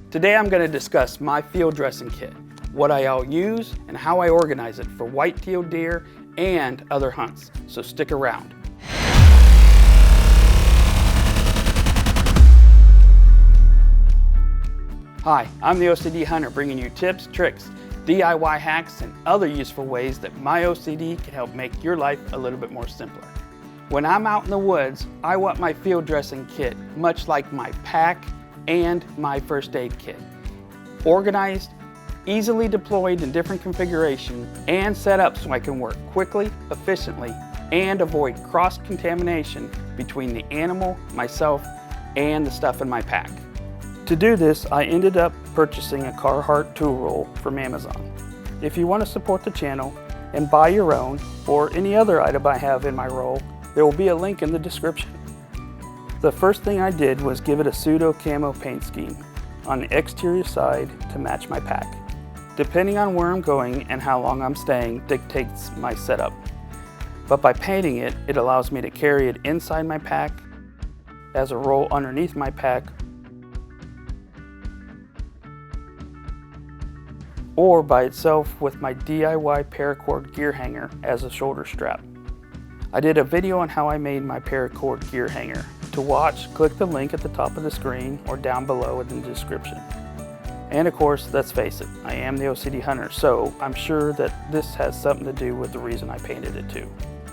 Today I'm going to discuss my field dressing kit, what I'll use, and how I organize it for white-tailed deer and other hunts, so stick around. Hi, I'm the OCD Hunter, bringing you tips, tricks, DIY hacks, and other useful ways that my OCD can help make your life a little bit more simpler. When I'm out in the woods, I want my field dressing kit much like my pack and my first aid kit. Organized, easily deployed in different configurations, and set up so I can work quickly, efficiently, and avoid cross-contamination between the animal, myself, and the stuff in my pack. To do this, I ended up purchasing a Carhartt tool roll from Amazon. If you want to support the channel and buy your own or any other item I have in my roll, there will be a link in the description. The first thing I did was give it a pseudo camo paint scheme on the exterior side to match my pack. Depending on where I'm going and how long I'm staying dictates my setup. But by painting it, it allows me to carry it inside my pack, as a roll underneath my pack, or by itself with my DIY paracord gear hanger as a shoulder strap. I did a video on how I made my paracord gear hanger. To watch, click the link at the top of the screen or down below in the description. And of course, let's face it, I am the OCD Hunter, so I'm sure that this has something to do with the reason I painted it too.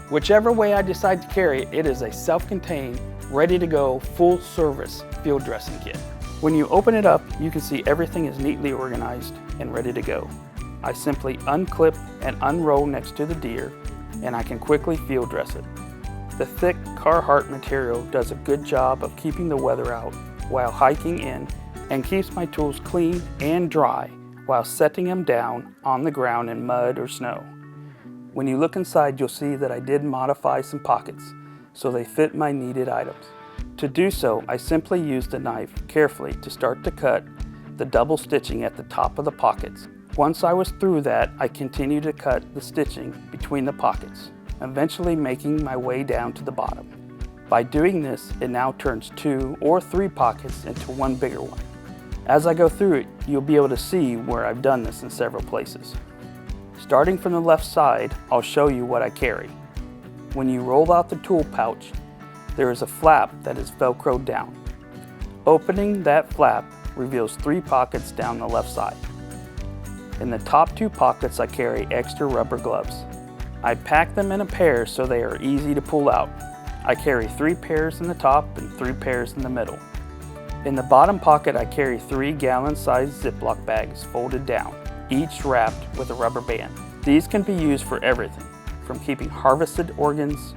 Whichever way I decide to carry it, it is a self-contained, ready to go, full service field dressing kit. When you open it up, you can see everything is neatly organized and ready to go. I simply unclip and unroll next to the deer, and I can quickly field dress it. The thick Carhartt material does a good job of keeping the weather out while hiking in, and keeps my tools clean and dry while setting them down on the ground in mud or snow. When you look inside, you'll see that I did modify some pockets so they fit my needed items. To do so, I simply used a knife carefully to start to cut the double stitching at the top of the pockets. Once I was through that, I continued to cut the stitching between the pockets, eventually making my way down to the bottom. By doing this, it now turns 2 or 3 pockets into one bigger one. As I go through it, you'll be able to see where I've done this in several places. Starting from the left side, I'll show you what I carry. When you roll out the tool pouch, there is a flap that is velcroed down. Opening that flap reveals 3 pockets down the left side. In the top 2 pockets, I carry extra rubber gloves. I pack them in a pair so they are easy to pull out. I carry 3 pairs in the top and 3 pairs in the middle. In the bottom pocket, I carry 3 gallon-sized Ziploc bags folded down, each wrapped with a rubber band. These can be used for everything, from keeping harvested organs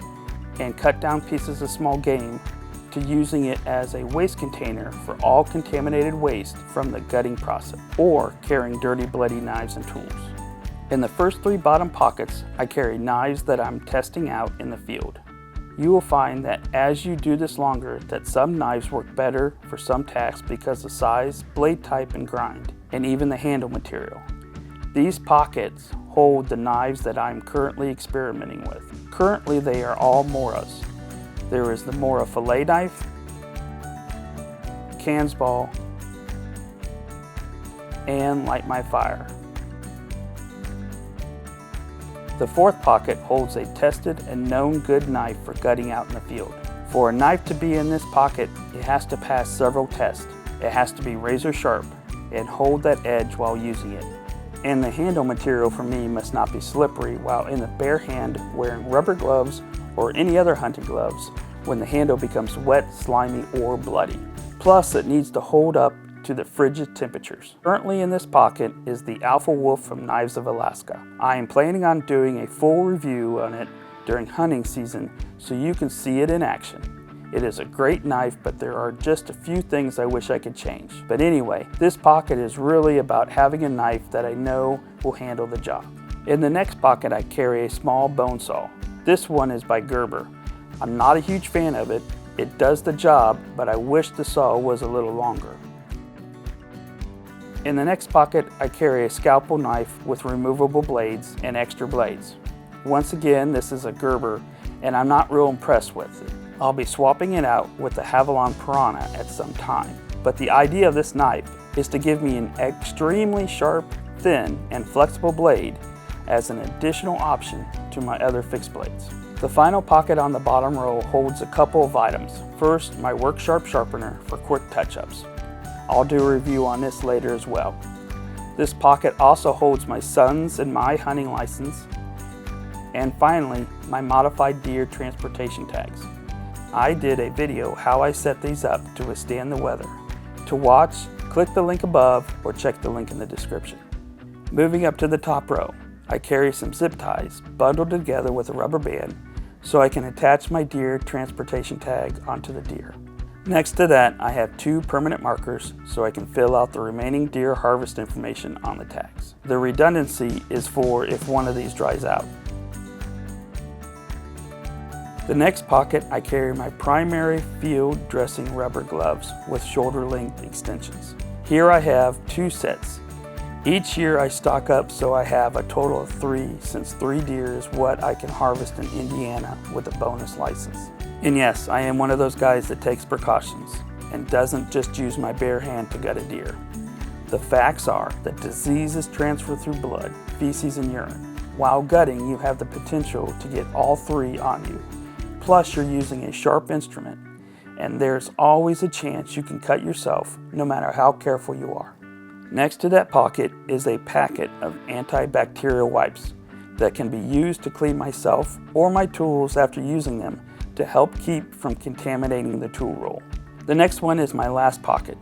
and cut down pieces of small game to using it as a waste container for all contaminated waste from the gutting process, or carrying dirty, bloody knives and tools. In the first 3 bottom pockets, I carry knives that I'm testing out in the field. You will find that as you do this longer, that some knives work better for some tasks because of size, blade type, and grind, and even the handle material. These pockets hold the knives that I'm currently experimenting with. Currently, they are all Moras. There is the Mora fillet knife, Cans ball, and Light My Fire. The 4th pocket holds a tested and known good knife for gutting out in the field. For a knife to be in this pocket, it has to pass several tests. It has to be razor sharp and hold that edge while using it. And the handle material for me must not be slippery while in the bare hand wearing rubber gloves or any other hunting gloves when the handle becomes wet, slimy, or bloody. Plus, it needs to hold up to the frigid temperatures. Currently in this pocket is the Alpha Wolf from Knives of Alaska. I am planning on doing a full review on it during hunting season so you can see it in action. It is a great knife, but there are just a few things I wish I could change. But anyway, this pocket is really about having a knife that I know will handle the job. In the next pocket, I carry a small bone saw. This one is by Gerber. I'm not a huge fan of it. It does the job, but I wish the saw was a little longer. In the next pocket, I carry a scalpel knife with removable blades and extra blades. Once again, this is a Gerber, and I'm not real impressed with it. I'll be swapping it out with the Havalon Piranha at some time. but the idea of this knife is to give me an extremely sharp, thin, and flexible blade as an additional option to my other fixed blades. The final pocket on the bottom row holds a couple of items. First, my Work Sharp sharpener for quick touch-ups. I'll do a review on this later as well. This pocket also holds my son's and my hunting license. And finally, my modified deer transportation tags. I did a video how I set these up to withstand the weather. To watch, click the link above or check the link in the description. Moving up to the top row, I carry some zip ties bundled together with a rubber band so I can attach my deer transportation tag onto the deer. Next to that, I have 2 permanent markers so I can fill out the remaining deer harvest information on the tags. The redundancy is for if one of these dries out. The next pocket, I carry my primary field dressing rubber gloves with shoulder length extensions. Here I have 2 sets. Each year I stock up so I have a total of 3, since 3 deer is what I can harvest in Indiana with a bonus license. And yes, I am one of those guys that takes precautions and doesn't just use my bare hand to gut a deer. The facts are that diseases transfer through blood, feces, and urine. While gutting, you have the potential to get all 3 on you. Plus, you're using a sharp instrument, and there's always a chance you can cut yourself, no matter how careful you are. Next to that pocket is a packet of antibacterial wipes that can be used to clean myself or my tools after using them to help keep from contaminating the tool roll. The next one is my last pocket.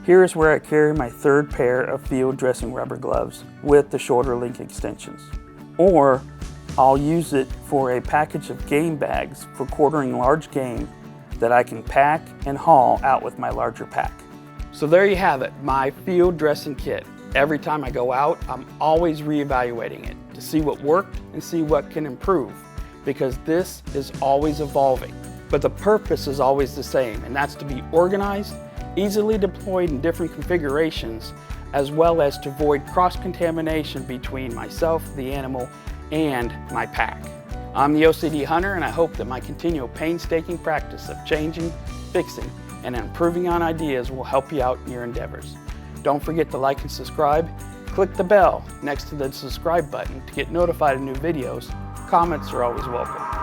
Here is where I carry my 3rd pair of field dressing rubber gloves with the shoulder length extensions. Or I'll use it for a package of game bags for quartering large game that I can pack and haul out with my larger pack. So there you have it, my field dressing kit. Every time I go out, I'm always reevaluating it to see what worked and see what can improve, because this is always evolving. But the purpose is always the same, and that's to be organized, easily deployed in different configurations, as well as to avoid cross-contamination between myself, the animal, and my pack. I'm the OCD Hunter, and I hope that my continual painstaking practice of changing, fixing, and improving on ideas will help you out in your endeavors. Don't forget to like and subscribe. Click the bell next to the subscribe button to get notified of new videos. Comments are always welcome.